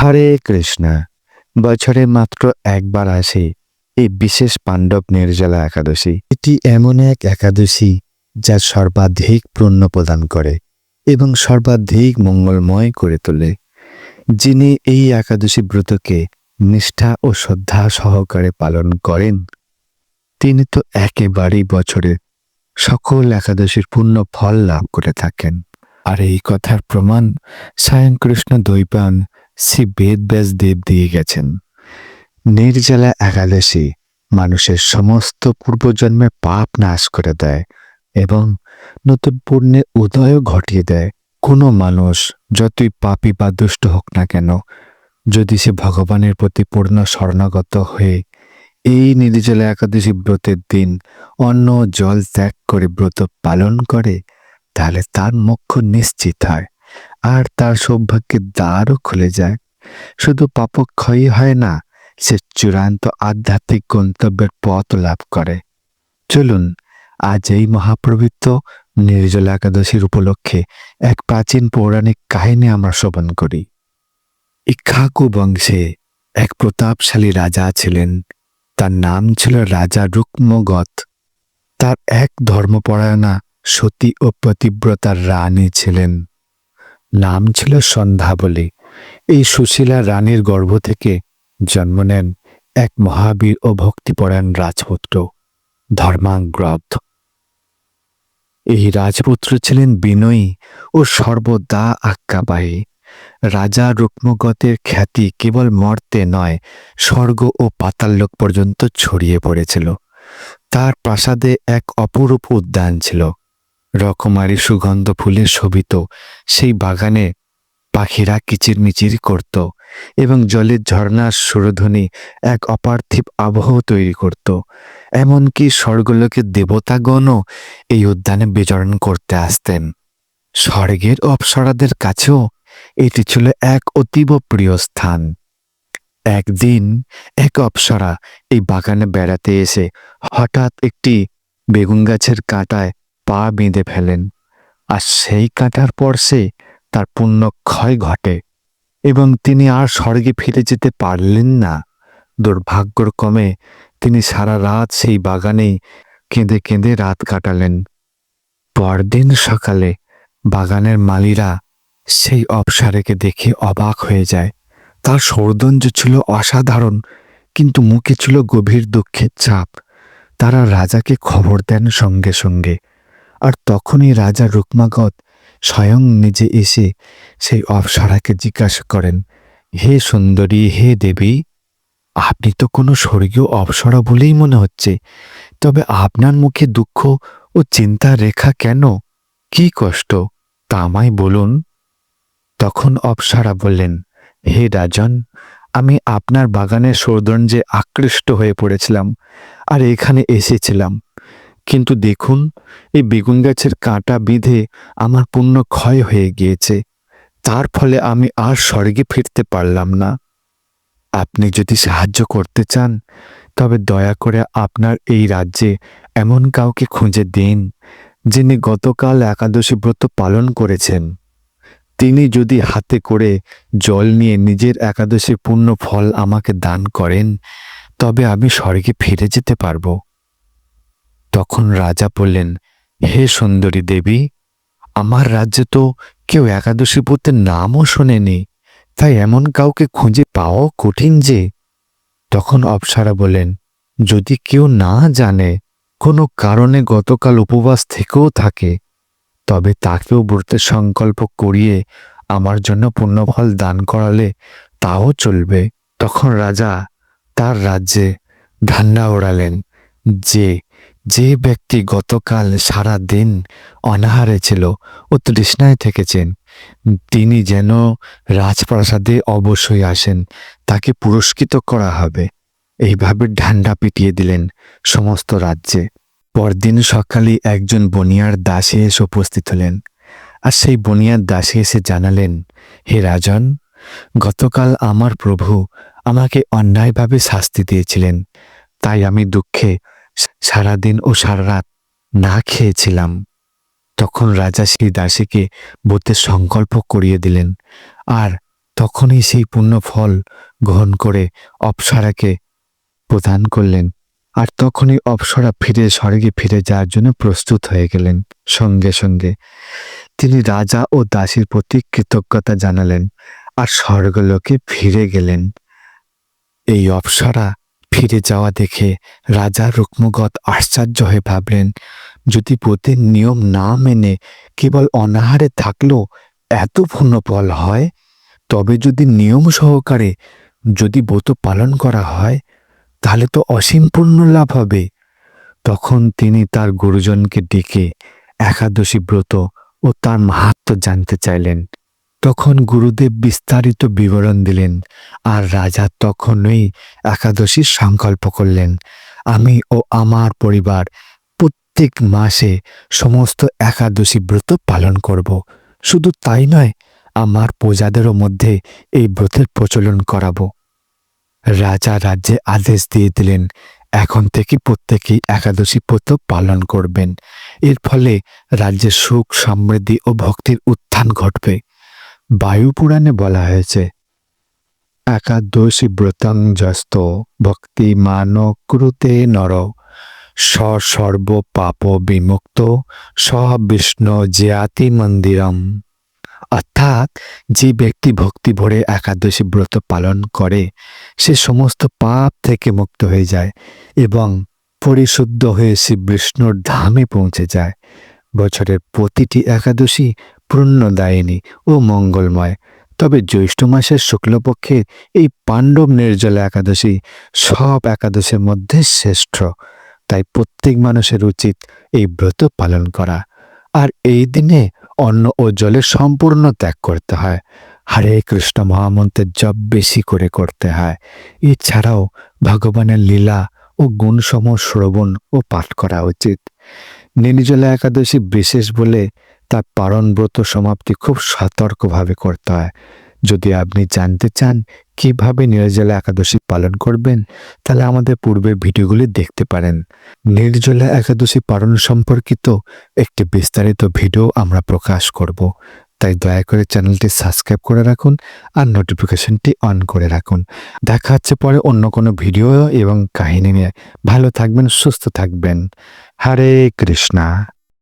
হরে কৃষ্ণ। বছরে মাত্র একবার আসে এই বিশেষ পাণ্ডব নির্জলা একাদশী। এটি এমন এক একাদশী যা সর্বাধিক পুণ্য প্রদান করে এবং সর্বাধিক মঙ্গলময় করে তোলে। যিনি এই একাদশী ব্রতকে নিষ্ঠা ও শ্রদ্ধা সহকারে পালন করেন তিনি তো একেবারেই বছরে সকল একাদশীর পূর্ণ ফল লাভ করে থাকেন। আর এই কথার প্রমাণ স্বয়ং কৃষ্ণ দ্বৈপায়ন শ্রী বেদব্যাস দেব দিয়ে গেছেন। নির্জলা একাদশী মানুষের সমস্ত পূর্বজন্মের পাপ নাশ করে দেয় এবং নতুন পুণ্যের উদয়ও ঘটিয়ে দেয়। কোনো মানুষ যতই পাপী বা দুষ্ট হোক না কেন, যদি সে ভগবানের প্রতি পূর্ণ শরণাগত হয়ে এই নির্জলা একাদশী ব্রতের দিন অন্ন জল ত্যাগ করে ব্রত পালন করে, তাহলে তার মোক্ষ নিশ্চিত হয় আর তার সৌভাগ্যের দ্বারও খুলে যায়। শুধু পাপক্ষয়ই হয় না, সে চূড়ান্ত আধ্যাত্মিক গন্তব্যের পথ লাভ করে। চলুন আজ এই মহাপবিত্র নির্জলা একাদশীর উপলক্ষে এক প্রাচীন পৌরাণিক কাহিনী আমরা শ্রবণ করি। ইক্ষ্বাকু বংশে এক প্রতাপশালী রাজা ছিলেন। তার নাম ছিল রাজা রুক্মগত। তার এক ধর্মপরায়ণা সতী ও পতিব্রতার রানী ছিলেন। নাম ছিল সন্ধ্যাবলী। এই সুশীলা রানীর গর্ভ থেকে জন্ম নেন এক মহাবীর ও ভক্তিপরায়ণ রাজপুত্র ধর্মাগ্রদ। এই রাজপুত্র ছিলেন বিনয়ী ও সর্বদা আজ্ঞাবাহী। রাজা রুক্মগতের খ্যাতি কেবল মর্তে নয়, স্বর্গ ও পাতাললোক পর্যন্ত ছড়িয়ে পড়েছিল। তার প্রাসাদে এক অপরূপ উদ্যান ছিল। রকমারি সুগন্ধ ফুলে শোভিত সেই বাগানে পাখিরা কিচিরমিচির করত এবং জলের ঝর্ণার সুরধ্বনি এক অপার্থিব আবহ তৈরি করত। এমনকি স্বর্গলোকের দেবতাগণও এই উদ্যানে বিচরণ করতে আসতেন। স্বর্গের অপ্সরাদের কাছেও এটি ছিল এক অতীব প্রিয় স্থান। একদিন এক অপ্সরা এই বাগানে বেড়াতে এসে হঠাৎ একটি বেগুন গাছের কাঁটায় পা বেঁধে ফেলেন, আর সেই কাঁটার পরশে তার পুণ্য ক্ষয় ঘটে এবং তিনি আর স্বর্গে ফিরে যেতে পারলেন না। দুর্ভাগ্যক্রমে তিনি সারা রাত সেই বাগানেই কেঁদে কেঁদে রাত কাটালেন। পরদিন সকালে বাগানের মালীরা সেই অপ্সরাকে দেখে অবাক হয়ে যায়। তার সৌন্দর্য ছিল অসাধারণ, কিন্তু মুখে ছিল গভীর দুঃখের ছাপ। তারা রাজাকে খবর দেন সঙ্গে সঙ্গে। আর তখনই রাজা রুক্মাগত স্বয়ং নিজে এসে সেই অপ্সরাকে জিজ্ঞাসা করেন, হে সুন্দরী, হে দেবী, আপনি তো কোনো স্বর্গীয় অপ্সরা বলেই মনে হচ্ছে, তবে আপনার মুখে দুঃখ ও চিন্তার রেখা কেন? কি কষ্ট তা আমায় বলুন। তখন অপ্সরা বললেন, হে রাজন, আমি আপনার বাগানের সৌন্দর্যে আকৃষ্ট হয়ে পড়েছিলাম আর এখানে এসেছিলাম, কিন্তু দেখুন এই বেগুন গাছের কাঁটা বিঁধে আমার পুণ্য ক্ষয় হয়ে গিয়েছে। তার ফলে আমি আর স্বর্গে ফিরতে পারলাম না। আপনি যদি সাহায্য করতে চান তবে দয়া করে আপনার এই রাজ্যে এমন কাউকে খুঁজে দিন যিনি গতকাল একাদশী ব্রত পালন করেছেন। তিনি যদি হাতে করে জল নিয়ে নিজের একাদশী পূর্ণ ফল আমাকে দান করেন, তবে আমি স্বর্গে ফিরে যেতে পারব। তখন রাজা বললেন, হে সুন্দরী দেবী, আমার রাজ্যে তো কেউ একাদশী ব্রতের নামও শোনেনি, তাই এমন কাউকে খুঁজে পাওয়াও কঠিন যে। তখন অপ্সরা বললেন, যদি কেউ না জানে, কোনো কারণে গতকাল উপবাস থেকেও থাকে, তবে তাকেও ব্রতের সংকল্প করিয়ে আমার জন্য পুণ্যফল দান করালে তাও চলবে। তখন রাজা তার রাজ্যে ধান্না ওড়ালেন যে যে ব্যক্তি গতকাল সারা দিন অনাহারে ছিল ও তৃষ্ণায় থেকেছেন, তিনি যেন রাজপ্রাসাদে অবশ্যই আসেন, তাকে পুরস্কৃত করা হবে। এইভাবে ঢান্ডা পিটিয়ে দিলেন সমস্ত রাজ্যে। পরদিন সকালে একজন বনিয়ার দাসী এসে উপস্থিত হলেন, আর সেই বনিয়ার দাসী এসে জানালেন, হে রাজন, গতকাল আমার প্রভু আমাকে অন্যায়ভাবে শাস্তি দিয়েছিলেন, তাই আমি দুঃখে সারাদিন ও সারা রাত না খেয়েছিলাম। তখন রাজা সেই দাসীকে ব্রতের সংকল্প করিয়ে দিলেন আর তখনই সেই পুণ্য ফল গ্রহণ করে অপ্সরাকে প্রদান করলেন। আর তখনই অপ্সরা ফিরে স্বর্গে ফিরে যাওয়ার জন্য প্রস্তুত হয়ে গেলেন। সঙ্গে সঙ্গে তিনি রাজা ও দাসীর প্রতি কৃতজ্ঞতা জানালেন আর স্বর্গলোকে ফিরে গেলেন। এই অপ্সরা ফিরে যাওয়া দেখে রাজা রুক্মগত আশ্চর্য হয়ে ভাবলেন, যদি ব্রতের নিয়ম না মেনে কেবল অনাহারে থাকলেও এত পুণ্য ফল হয়, তবে যদি নিয়ম সহকারে যদি ব্রত পালন করা হয় তাহলে তো অসীম পুণ্য লাভ হবে। তখন তিনি তার গুরুজনকে ডেকে একাদশী ব্রত ও তার মাহাত্ম্য জানতে চাইলেন। তখন গুরুদেব বিস্তারিত বিবরণ দিলেন আর রাজা তখনই একাদশীর সংকল্প করলেন, আমি ও আমার পরিবার প্রত্যেক মাসে সমস্ত একাদশী ব্রত পালন করব। শুধু তাই নয়, আমার প্রজাদেরও মধ্যে এই ব্রতের প্রচলন করাবো। রাজা রাজ্যে আদেশ দিয়ে দিলেন, এখন থেকে প্রত্যেকেই একাদশী ব্রত পালন করবেন। এর ফলে রাজ্যে সুখ, সমৃদ্ধি ও ভক্তির উত্থান ঘটবে। বায়ু পুরাণে বলা হয়েছে, একাদশী ব্রতং যস্ত ভক্তি মান কুরুতে নর সর্ব পাপ বিমুক্ত স বিষ্ণু জ্যাতি মন্দিরম। অর্থাৎ যে ব্যক্তি ভক্তি ভরে একাদশী ব্রত পালন করে সে সমস্ত পাপ থেকে মুক্ত হয়ে যায় এবং পরিশুদ্ধ হয়ে শ্রী বিষ্ণুর ধামে পৌঁছে যায়। বছরের প্রতিটি একাদশী পুণ্যদায়িনী ও মঙ্গলময়। তবে জ্যৈষ্ঠ মাসের শুক্লপক্ষের এই পাণ্ডব নির্জলা একাদশী সব একাদশীর মধ্যে শ্রেষ্ঠ। তাই প্রত্যেক মানুষের উচিত এই ব্রত পালন করা। আর এই দিনে অন্ন ও জলের সম্পূর্ণ ত্যাগ করতে হয়। হরে কৃষ্ণ মহামন্ত্রের জপ বেশি করে করতে হয়। এছাড়াও ভগবানের লীলা ও গুণসমূহ শ্রবণ ও পাঠ করা উচিত। নির্জলা একাদশী বিশেষ বলে তার পারণ ব্রত সমাপ্তি খুব সতর্কভাবে করতে হয়। যদি আপনি জানতে চান কিভাবে নির্জলা একাদশী পালন করবেন, তাহলে আমাদের পূর্বের ভিডিওগুলি দেখতে পারেন। নির্জলা একাদশী পালন সম্পর্কিত একটি বিস্তারিত ভিডিও আমরা প্রকাশ করব। তাই দয়া করে চ্যানেলটি সাবস্ক্রাইব করে রাখুন আর নোটিফিকেশনটি অন করে রাখুন। দেখা হচ্ছে পরে অন্য কোনো ভিডিও এবং কাহিনী নিয়ে। ভালো থাকবেন, সুস্থ থাকবেন। হরে কৃষ্ণা।